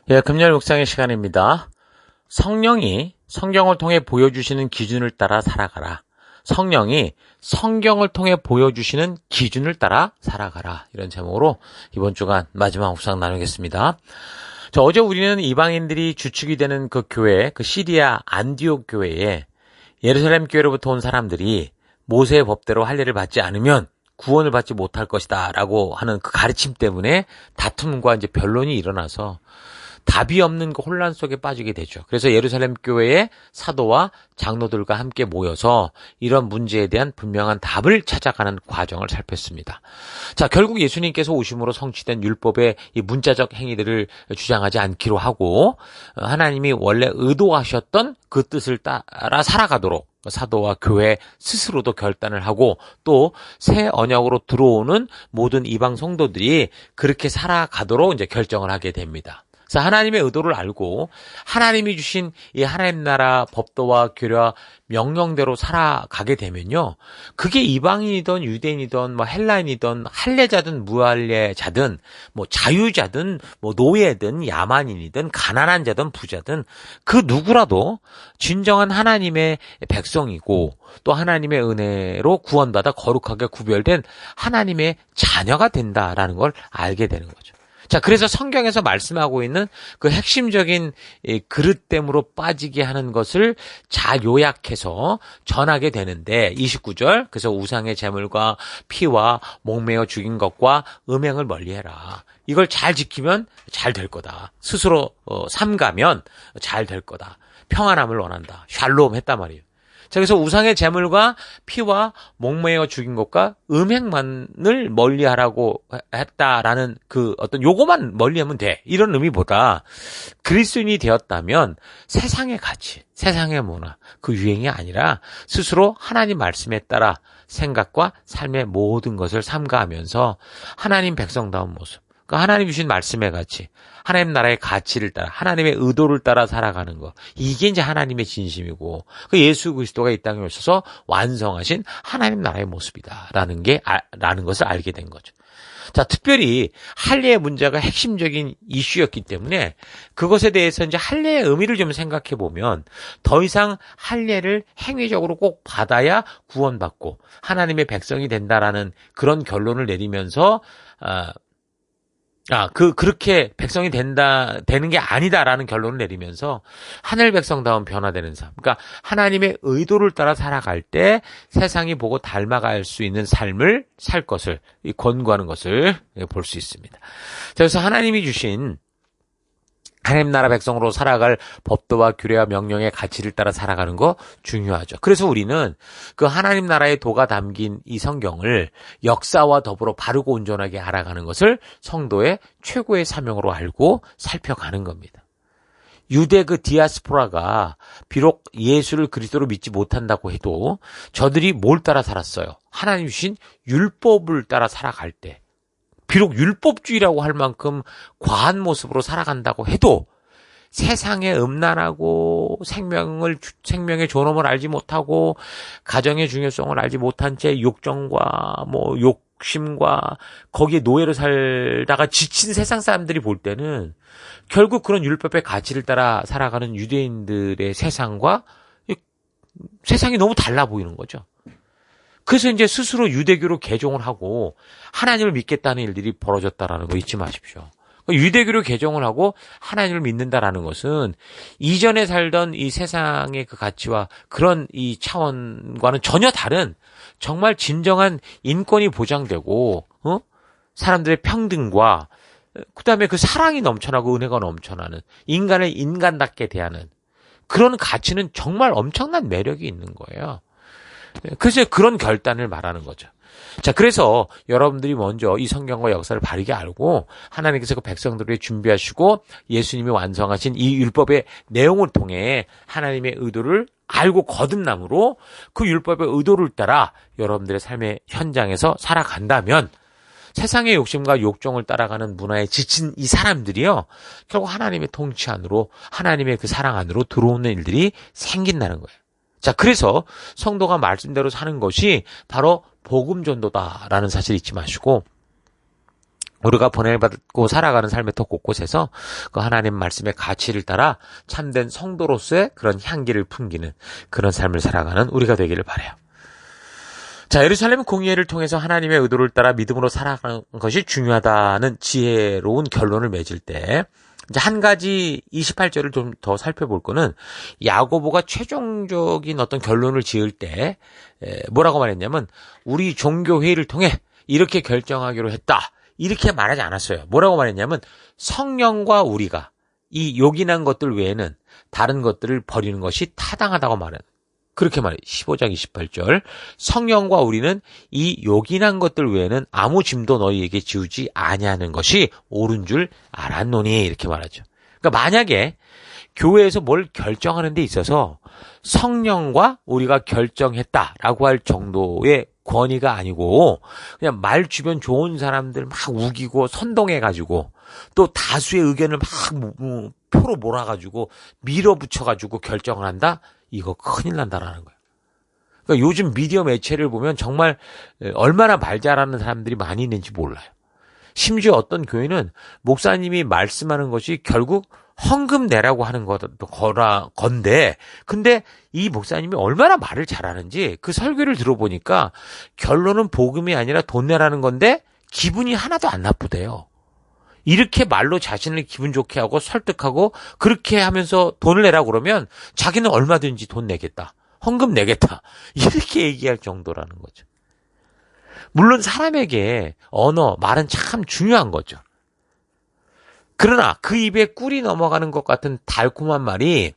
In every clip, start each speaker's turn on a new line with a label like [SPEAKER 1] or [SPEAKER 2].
[SPEAKER 1] 예, 금요일 묵상의 시간입니다. 성령이 성경을 통해 보여주시는 기준을 따라 살아가라. 성령이 성경을 통해 보여주시는 기준을 따라 살아가라. 이런 제목으로 이번 주간 마지막 묵상 나누겠습니다. 어제 우리는 이방인들이 주축이 되는 그 교회, 그 시리아 안디옥 교회에 예루살렘 교회로부터 온 사람들이 모세의 법대로 할례를 받지 않으면 구원을 받지 못할 것이다 라고 하는 그 가르침 때문에 다툼과 이제 변론이 일어나서 답이 없는 그 혼란 속에 빠지게 되죠. 그래서 예루살렘 교회의 사도와 장로들과 함께 모여서 이런 문제에 대한 분명한 답을 찾아가는 과정을 살폈습니다. 자, 결국 예수님께서 오심으로 성취된 율법의 이 문자적 행위들을 주장하지 않기로 하고 하나님이 원래 의도하셨던 그 뜻을 따라 살아가도록 사도와 교회 스스로도 결단을 하고 또 새 언약으로 들어오는 모든 이방 성도들이 그렇게 살아가도록 이제 결정을 하게 됩니다. 그래서 하나님의 의도를 알고 하나님이 주신 이 하나님 나라 법도와 규례와 명령대로 살아가게 되면요. 그게 이방인이든 유대인이든 뭐 헬라인이든 할례자든 무할례자든 뭐 자유자든 뭐 노예든 야만인이든 가난한 자든 부자든 그 누구라도 진정한 하나님의 백성이고 또 하나님의 은혜로 구원받아 거룩하게 구별된 하나님의 자녀가 된다라는 걸 알게 되는 거죠. 자, 그래서 성경에서 말씀하고 있는 그 핵심적인 그릇됨으로 빠지게 하는 것을 잘 요약해서 전하게 되는데 29절, 그래서 우상의 제물과 피와 목매어 죽인 것과 음행을 멀리해라. 이걸 잘 지키면 잘 될 거다. 스스로 삼가면 잘 될 거다. 평안함을 원한다. 샬롬 했단 말이에요. 자, 그래서 우상의 제물과 피와 목매어 죽인 것과 음행만을 멀리하라고 했다라는 그 어떤 요거만 멀리하면 돼. 이런 의미보다 그리스도인이 되었다면 세상의 가치, 세상의 문화, 그 유행이 아니라 스스로 하나님 말씀에 따라 생각과 삶의 모든 것을 삼가하면서 하나님 백성다운 모습, 그 하나님 주신 말씀의 가치, 하나님 나라의 가치를 따라 하나님의 의도를 따라 살아가는 거, 이게 이제 하나님의 진심이고 그 예수 그리스도가 이 땅에 오셔서 완성하신 하나님 나라의 모습이다라는 것을 알게 된 거죠. 자, 특별히 할례의 문제가 핵심적인 이슈였기 때문에 그것에 대해서 이제 할례의 의미를 좀 생각해 보면 더 이상 할례를 행위적으로 꼭 받아야 구원받고 하나님의 백성이 된다라는 그런 결론을 내리면서 그렇게 백성이 되는 게 아니다라는 결론을 내리면서 하늘 백성다운 변화되는 삶. 그러니까 하나님의 의도를 따라 살아갈 때 세상이 보고 닮아갈 수 있는 삶을 살 것을 권고하는 것을 볼 수 있습니다. 자, 그래서 하나님이 주신 하나님 나라 백성으로 살아갈 법도와 규례와 명령의 가치를 따라 살아가는 거 중요하죠. 그래서 우리는 그 하나님 나라의 도가 담긴 이 성경을 역사와 더불어 바르고 온전하게 알아가는 것을 성도의 최고의 사명으로 알고 살펴가는 겁니다. 유대 그 디아스포라가 비록 예수를 그리스도로 믿지 못한다고 해도 저들이 뭘 따라 살았어요? 하나님 주신 율법을 따라 살아갈 때 비록 율법주의라고 할 만큼 과한 모습으로 살아간다고 해도 세상의 음란하고 생명의 존엄을 알지 못하고 가정의 중요성을 알지 못한 채 욕정과 욕심과 거기에 노예로 살다가 지친 세상 사람들이 볼 때는 결국 그런 율법의 가치를 따라 살아가는 유대인들의 세상과 세상이 너무 달라 보이는 거죠. 그래서 이제 스스로 유대교로 개종을 하고 하나님을 믿겠다는 일들이 벌어졌다라는 거 잊지 마십시오. 유대교로 개종을 하고 하나님을 믿는다라는 것은 이전에 살던 이 세상의 그 가치와 그런 이 차원과는 전혀 다른 정말 진정한 인권이 보장되고 사람들의 평등과 그다음에 그 사랑이 넘쳐나고 은혜가 넘쳐나는 인간을 인간답게 대하는 그런 가치는 정말 엄청난 매력이 있는 거예요. 그래서 그런 결단을 말하는 거죠. 자, 그래서 여러분들이 먼저 이 성경과 역사를 바르게 알고 하나님께서 그 백성들을 준비하시고 예수님이 완성하신 이 율법의 내용을 통해 하나님의 의도를 알고 거듭남으로 그 율법의 의도를 따라 여러분들의 삶의 현장에서 살아간다면 세상의 욕심과 욕정을 따라가는 문화에 지친 이 사람들이요, 결국 하나님의 통치 안으로 하나님의 그 사랑 안으로 들어오는 일들이 생긴다는 거예요. 자, 그래서 성도가 말씀대로 사는 것이 바로 복음 전도다라는 사실 잊지 마시고 우리가 보내받고 살아가는 삶의 터 곳곳에서 그 하나님 말씀의 가치를 따라 참된 성도로서의 그런 향기를 풍기는 그런 삶을 살아가는 우리가 되기를 바라요. 자, 예루살렘 공의회를 통해서 하나님의 의도를 따라 믿음으로 살아가는 것이 중요하다는 지혜로운 결론을 맺을 때 이제 한 가지 28절을 좀 더 살펴볼 거는 야고보가 최종적인 어떤 결론을 지을 때 뭐라고 말했냐면 우리 종교회의를 통해 이렇게 결정하기로 했다. 이렇게 말하지 않았어요. 뭐라고 말했냐면 성령과 우리가 이 요긴한 것들 외에는 다른 것들을 버리는 것이 타당하다고 말해요. 그렇게 말해요. 15장 28절 성령과 우리는 이 요긴한 것들 외에는 아무 짐도 너희에게 지우지 아니하는 것이 옳은 줄 알았노니 이렇게 말하죠. 그러니까 만약에 교회에서 뭘 결정하는 데 있어서 성령과 우리가 결정했다라고 할 정도의 권위가 아니고 그냥 말 주변 좋은 사람들 막 우기고 선동해가지고 또 다수의 의견을 막 표로 몰아가지고 밀어붙여가지고 결정을 한다? 이거 큰일 난다라는 거예요. 그러니까 요즘 미디어 매체를 보면 정말 얼마나 말 잘하는 사람들이 많이 있는지 몰라요. 심지어 어떤 교회는 목사님이 말씀하는 것이 결국 헌금 내라고 하는 건데 근데 이 목사님이 얼마나 말을 잘하는지 그 설교를 들어보니까 결론은 복음이 아니라 돈 내라는 건데 기분이 하나도 안 나쁘대요. 이렇게 말로 자신을 기분 좋게 하고 설득하고 그렇게 하면서 돈을 내라고 그러면 자기는 얼마든지 돈 내겠다. 헌금 내겠다. 이렇게 얘기할 정도라는 거죠. 물론 사람에게 언어, 말은 참 중요한 거죠. 그러나 그 입에 꿀이 넘어가는 것 같은 달콤한 말이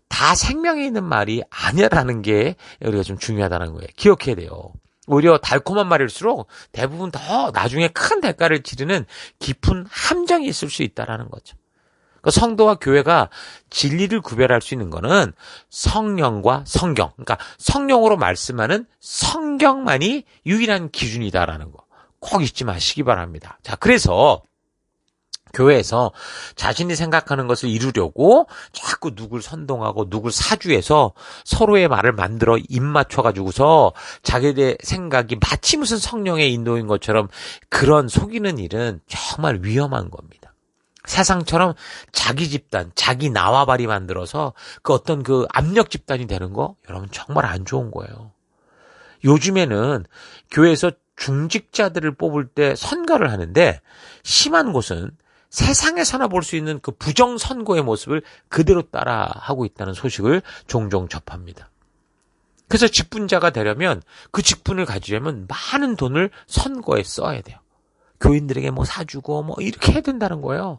[SPEAKER 1] 다 생명이 있는 말이 아니라는 게 우리가 좀 중요하다는 거예요. 기억해야 돼요. 오히려 달콤한 말일수록 대부분 더 나중에 큰 대가를 치르는 깊은 함정이 있을 수 있다는 거죠. 그러니까 성도와 교회가 진리를 구별할 수 있는 거는 성령과 성경, 그러니까 성령으로 말씀하는 성경만이 유일한 기준이다라는 거 꼭 잊지 마시기 바랍니다. 자, 그래서 교회에서 자신이 생각하는 것을 이루려고 자꾸 누굴 선동하고 누굴 사주해서 서로의 말을 만들어 입 맞춰가지고서 자기의 생각이 마치 무슨 성령의 인도인 것처럼 그런 속이는 일은 정말 위험한 겁니다. 세상처럼 자기 집단, 자기 나와바리 만들어서 그 어떤 그 압력 집단이 되는 거 여러분 정말 안 좋은 거예요. 요즘에는 교회에서 중직자들을 뽑을 때 선거를 하는데 심한 곳은 세상에서나 볼 수 있는 그 부정선거의 모습을 그대로 따라하고 있다는 소식을 종종 접합니다. 그래서 직분자가 되려면 그 직분을 가지려면 많은 돈을 선거에 써야 돼요. 교인들에게 뭐 사주고 뭐 이렇게 해야 된다는 거예요.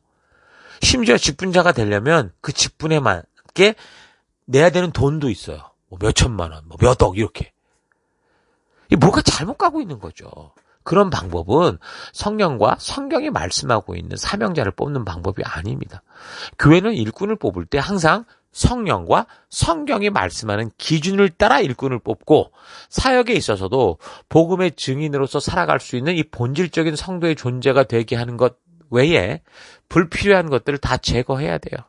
[SPEAKER 1] 심지어 직분자가 되려면 그 직분에 맞게 내야 되는 돈도 있어요. 뭐 몇천만 원, 뭐 몇 억 이렇게. 이 뭐가 잘못 가고 있는 거죠. 그런 방법은 성령과 성경이 말씀하고 있는 사명자를 뽑는 방법이 아닙니다. 교회는 일꾼을 뽑을 때 항상 성령과 성경이 말씀하는 기준을 따라 일꾼을 뽑고 사역에 있어서도 복음의 증인으로서 살아갈 수 있는 이 본질적인 성도의 존재가 되게 하는 것 외에 불필요한 것들을 다 제거해야 돼요.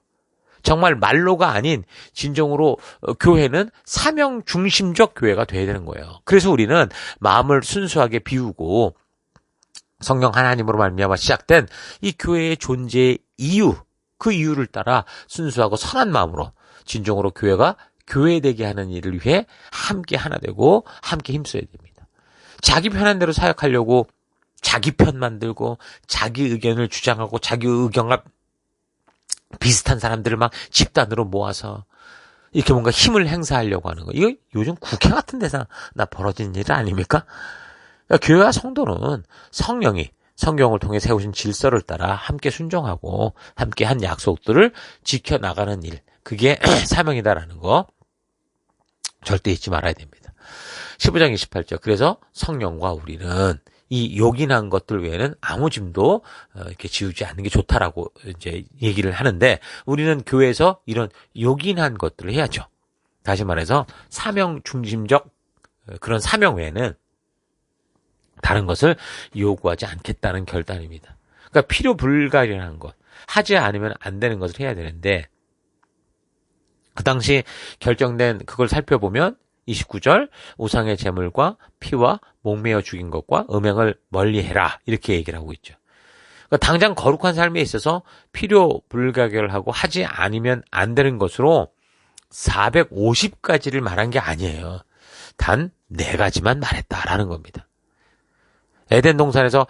[SPEAKER 1] 정말 말로가 아닌 진정으로 교회는 사명 중심적 교회가 돼야 되는 거예요. 그래서 우리는 마음을 순수하게 비우고 성령 하나님으로 말미암아 시작된 이 교회의 존재의 이유, 그 이유를 따라 순수하고 선한 마음으로 진정으로 교회가 교회되게 하는 일을 위해 함께 하나 되고 함께 힘써야 됩니다. 자기 편한 대로 사역하려고 자기 편 만들고 자기 의견을 주장하고 자기 의견과 비슷한 사람들을 막 집단으로 모아서 이렇게 뭔가 힘을 행사하려고 하는 거. 이거 요즘 국회 같은 데서 벌어진 일 아닙니까? 그러니까 교회와 성도는 성령이 성경을 통해 세우신 질서를 따라 함께 순종하고 함께 한 약속들을 지켜나가는 일. 그게 사명이다라는 거 절대 잊지 말아야 됩니다. 15장 28절. 그래서 성령과 우리는 이 요긴한 것들 외에는 아무 짐도 이렇게 지우지 않는 게 좋다라고 이제 얘기를 하는데 우리는 교회에서 이런 요긴한 것들을 해야죠. 다시 말해서 사명 중심적 그런 사명 외에는 다른 것을 요구하지 않겠다는 결단입니다. 그러니까 필요 불가리한 것, 하지 않으면 안 되는 것을 해야 되는데 그 당시 결정된 그걸 살펴보면 29절 우상의 제물과 피와 목매어 죽인 것과 음행을 멀리해라 이렇게 얘기를 하고 있죠. 당장 거룩한 삶에 있어서 필요 불가결하고 하지 않으면 안 되는 것으로 450가지를 말한 게 아니에요. 단 4가지만 말했다라는 겁니다. 에덴 동산에서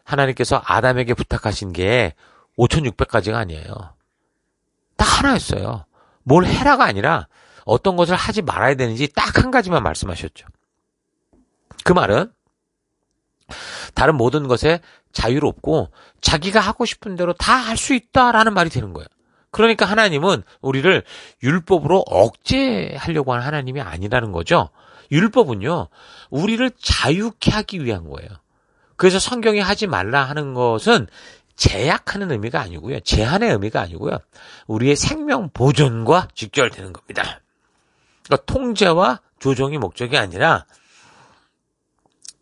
[SPEAKER 1] 하나님께서 아담에게 부탁하신 게 5600가지가 아니에요. 딱 하나였어요. 뭘 해라가 아니라 어떤 것을 하지 말아야 되는지 딱 한 가지만 말씀하셨죠. 그 말은 다른 모든 것에 자유롭고 자기가 하고 싶은 대로 다 할 수 있다라는 말이 되는 거예요. 그러니까 하나님은 우리를 율법으로 억제하려고 하는 하나님이 아니라는 거죠. 율법은요, 우리를 자유케 하기 위한 거예요. 그래서 성경이 하지 말라 하는 것은 제약하는 의미가 아니고요. 제한의 의미가 아니고요. 우리의 생명 보존과 직결되는 겁니다. 그러니까 통제와 조정이 목적이 아니라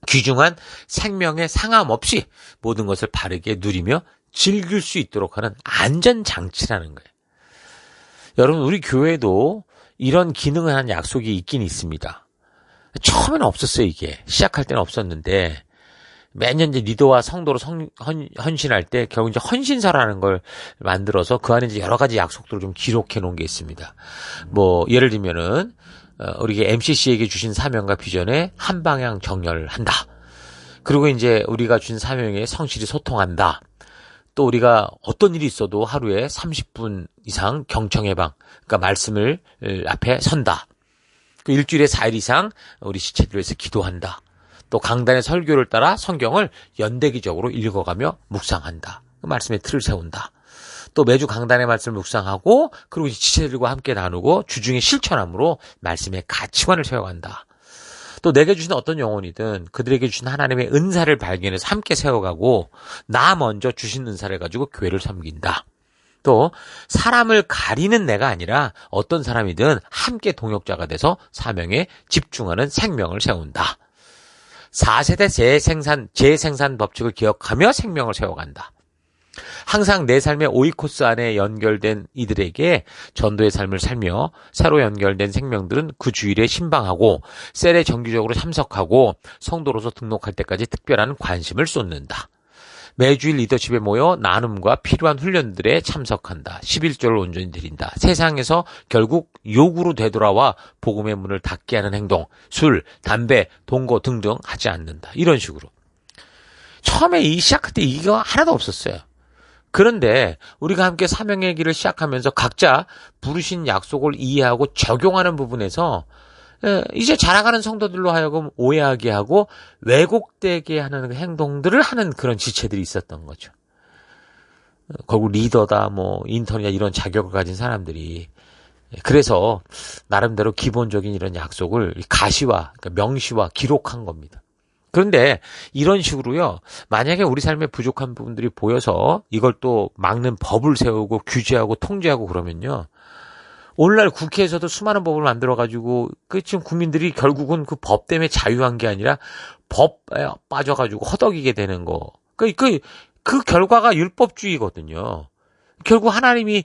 [SPEAKER 1] 귀중한 생명의 상함 없이 모든 것을 바르게 누리며 즐길 수 있도록 하는 안전장치라는 거예요. 여러분, 우리 교회도 이런 기능을 하는 약속이 있긴 있습니다. 처음에는 없었어요, 이게. 시작할 때는 없었는데, 매년 이제 리더와 성도로 헌신할 때 결국 이제 헌신서라는 걸 만들어서 그 안에 이제 여러 가지 약속들을 좀 기록해 놓은 게 있습니다. 뭐, 예를 들면은, 우리 MCC에게 주신 사명과 비전에 한 방향 정렬한다. 그리고 이제 우리가 준 사명에 성실히 소통한다. 또 우리가 어떤 일이 있어도 하루에 30분 이상 경청해방, 그러니까 말씀을 앞에 선다. 일주일에 4일 이상 우리 시체들을 위해서 기도한다. 또 강단의 설교를 따라 성경을 연대기적으로 읽어가며 묵상한다. 그 말씀의 틀을 세운다. 또 매주 강단의 말씀을 묵상하고 그리고 지체들과 함께 나누고 주중에 실천함으로 말씀의 가치관을 세워간다. 또 내게 주신 어떤 영혼이든 그들에게 주신 하나님의 은사를 발견해서 함께 세워가고 나 먼저 주신 은사를 가지고 교회를 섬긴다. 또 사람을 가리는 내가 아니라 어떤 사람이든 함께 동역자가 돼서 사명에 집중하는 생명을 세운다. 4세대 재생산 법칙을 기억하며 생명을 세워간다. 항상 내 삶의 오이코스 안에 연결된 이들에게 전도의 삶을 살며 새로 연결된 생명들은 그 주일에 신방하고 셀에 정기적으로 참석하고 성도로서 등록할 때까지 특별한 관심을 쏟는다. 매주일 리더십에 모여 나눔과 필요한 훈련들에 참석한다. 11조를 온전히 드린다. 세상에서 결국 욕으로 되돌아와 복음의 문을 닫게 하는 행동, 술, 담배, 동거 등등 하지 않는다. 이런 식으로. 처음에 시작할 때 이거 하나도 없었어요. 그런데 우리가 함께 사명의 길을 시작하면서 각자 부르신 약속을 이해하고 적용하는 부분에서 이제 자라가는 성도들로 하여금 오해하게 하고 왜곡되게 하는 행동들을 하는 그런 지체들이 있었던 거죠. 결국 리더다, 뭐 인턴이다 이런 자격을 가진 사람들이 그래서 나름대로 기본적인 이런 약속을 가시화, 그러니까 명시화, 기록한 겁니다. 그런데 이런 식으로요, 만약에 우리 삶에 부족한 부분들이 보여서 이걸 또 막는 법을 세우고 규제하고 통제하고 그러면요, 오늘날 국회에서도 수많은 법을 만들어가지고 지금 국민들이 결국은 그 법 때문에 자유한 게 아니라 법에 빠져가지고 허덕이게 되는 거. 그 결과가 율법주의거든요. 결국 하나님이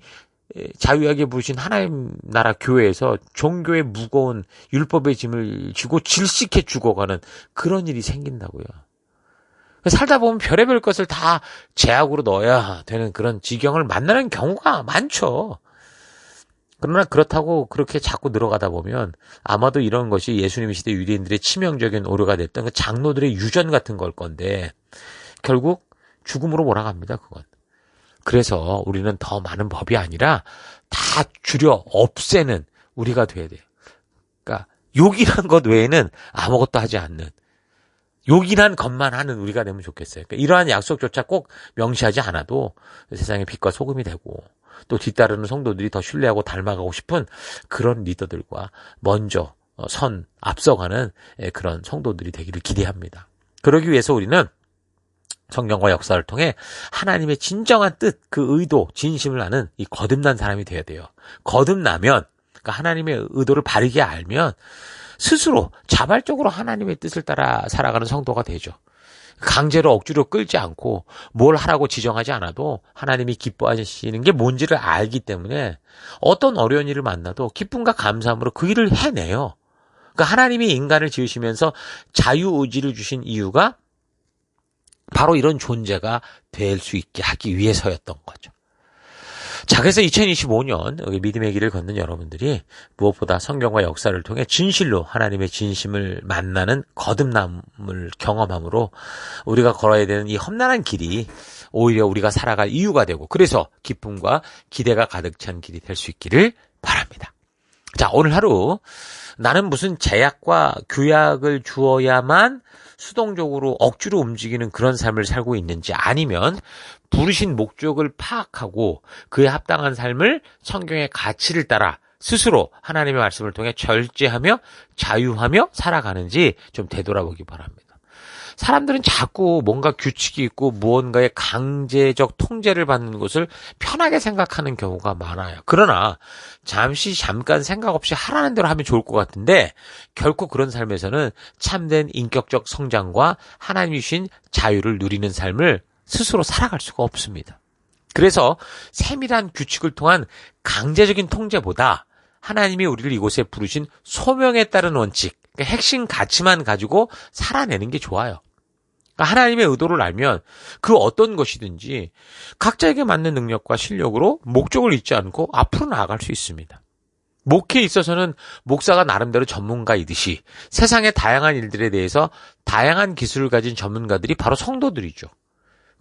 [SPEAKER 1] 자유하게 부르신 하나님 나라 교회에서 종교의 무거운 율법의 짐을 지고 질식해 죽어가는 그런 일이 생긴다고요. 살다 보면 별의별 것을 다 제약으로 넣어야 되는 그런 지경을 만나는 경우가 많죠. 그러나 그렇다고 그렇게 자꾸 늘어가다 보면 아마도 이런 것이 예수님 시대 유대인들의 치명적인 오류가 됐던 그 장로들의 유전 같은 걸 건데 결국 죽음으로 몰아갑니다, 그건. 그래서 우리는 더 많은 법이 아니라 다 줄여 없애는 우리가 돼야 돼요. 그러니까 욕이란 것 외에는 아무것도 하지 않는, 욕이란 것만 하는 우리가 되면 좋겠어요. 그러니까 이러한 약속조차 꼭 명시하지 않아도 세상의 빛과 소금이 되고 또 뒤따르는 성도들이 더 신뢰하고 닮아가고 싶은 그런 리더들과 먼저 앞서가는 그런 성도들이 되기를 기대합니다. 그러기 위해서 우리는 성경과 역사를 통해 하나님의 진정한 뜻, 그 의도, 진심을 아는 이 거듭난 사람이 되어야 돼요. 거듭나면, 그러니까 하나님의 의도를 바르게 알면 스스로 자발적으로 하나님의 뜻을 따라 살아가는 성도가 되죠. 강제로 억지로 끌지 않고 뭘 하라고 지정하지 않아도 하나님이 기뻐하시는 게 뭔지를 알기 때문에 어떤 어려운 일을 만나도 기쁨과 감사함으로 그 일을 해내요. 그러니까 하나님이 인간을 지으시면서 자유의지를 주신 이유가 바로 이런 존재가 될 수 있게 하기 위해서였던 거죠. 자, 그래서 2025년 여기 믿음의 길을 걷는 여러분들이 무엇보다 성경과 역사를 통해 진실로 하나님의 진심을 만나는 거듭남을 경험함으로 우리가 걸어야 되는 이 험난한 길이 오히려 우리가 살아갈 이유가 되고, 그래서 기쁨과 기대가 가득 찬 길이 될 수 있기를 바랍니다. 자, 오늘 하루 나는 무슨 제약과 규약을 주어야만 수동적으로 억지로 움직이는 그런 삶을 살고 있는지, 아니면 부르신 목적을 파악하고 그에 합당한 삶을 성경의 가치를 따라 스스로 하나님의 말씀을 통해 절제하며 자유하며 살아가는지 좀 되돌아보기 바랍니다. 사람들은 자꾸 뭔가 규칙이 있고 무언가의 강제적 통제를 받는 것을 편하게 생각하는 경우가 많아요. 그러나 잠깐 생각 없이 하라는 대로 하면 좋을 것 같은데, 결코 그런 삶에서는 참된 인격적 성장과 하나님이 주신 자유를 누리는 삶을 스스로 살아갈 수가 없습니다. 그래서 세밀한 규칙을 통한 강제적인 통제보다 하나님이 우리를 이곳에 부르신 소명에 따른 원칙, 그러니까 핵심 가치만 가지고 살아내는 게 좋아요. 그러니까 하나님의 의도를 알면 그 어떤 것이든지 각자에게 맞는 능력과 실력으로 목적을 잊지 않고 앞으로 나아갈 수 있습니다. 목회에 있어서는 목사가 나름대로 전문가이듯이 세상의 다양한 일들에 대해서 다양한 기술을 가진 전문가들이 바로 성도들이죠.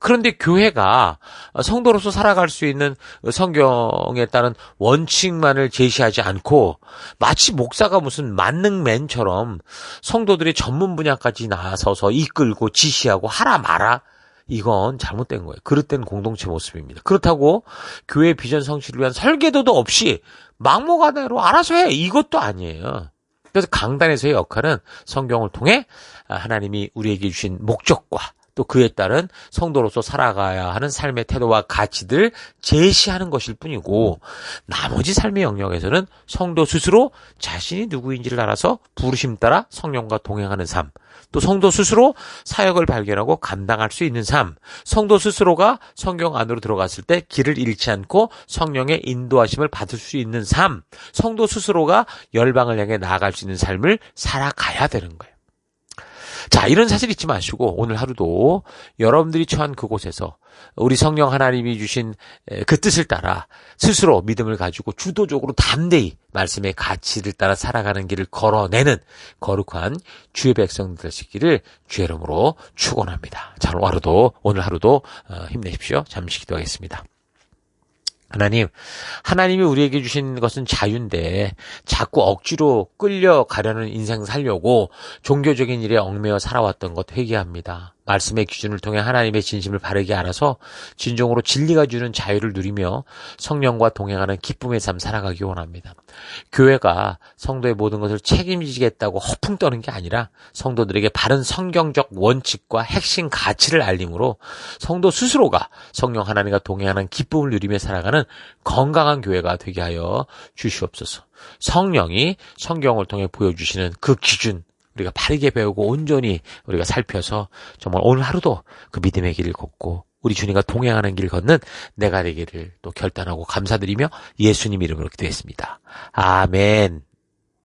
[SPEAKER 1] 그런데 교회가 성도로서 살아갈 수 있는 성경에 따른 원칙만을 제시하지 않고 마치 목사가 무슨 만능맨처럼 성도들의 전문 분야까지 나서서 이끌고 지시하고 하라 마라, 이건 잘못된 거예요. 그릇된 공동체 모습입니다. 그렇다고 교회 비전 성취를 위한 설계도도 없이 막무가내로 알아서 해, 이것도 아니에요. 그래서 강단에서의 역할은 성경을 통해 하나님이 우리에게 주신 목적과 또 그에 따른 성도로서 살아가야 하는 삶의 태도와 가치들 제시하는 것일 뿐이고, 나머지 삶의 영역에서는 성도 스스로 자신이 누구인지를 알아서 부르심 따라 성령과 동행하는 삶, 또 성도 스스로 사역을 발견하고 감당할 수 있는 삶, 성도 스스로가 성경 안으로 들어갔을 때 길을 잃지 않고 성령의 인도하심을 받을 수 있는 삶, 성도 스스로가 열방을 향해 나아갈 수 있는 삶을 살아가야 되는 거예요. 자, 이런 사실 잊지 마시고 오늘 하루도 여러분들이 처한 그곳에서 우리 성령 하나님이 주신 그 뜻을 따라 스스로 믿음을 가지고 주도적으로 담대히 말씀의 가치를 따라 살아가는 길을 걸어내는 거룩한 주의 백성들 되시기를 주의 이름으로 축원합니다. 자, 오늘 하루도 힘내십시오. 잠시 기도하겠습니다. 하나님이 우리에게 주신 것은 자유인데 자꾸 억지로 끌려가려는 인생 살려고 종교적인 일에 얽매여 살아왔던 것 회개합니다. 말씀의 기준을 통해 하나님의 진심을 바르게 알아서 진정으로 진리가 주는 자유를 누리며 성령과 동행하는 기쁨의 삶 살아가기 원합니다. 교회가 성도의 모든 것을 책임지겠다고 허풍 떠는 게 아니라 성도들에게 바른 성경적 원칙과 핵심 가치를 알림으로 성도 스스로가 성령 하나님과 동행하는 기쁨을 누리며 살아가는 건강한 교회가 되게 하여 주시옵소서. 성령이 성경을 통해 보여주시는 그 기준, 우리가 바르게 배우고 온전히 우리가 살펴서 정말 오늘 하루도 그 믿음의 길을 걷고 우리 주님과 동행하는 길 걷는 내가 되기를 또 결단하고 감사드리며 예수님 이름으로 기도했습니다. 아멘.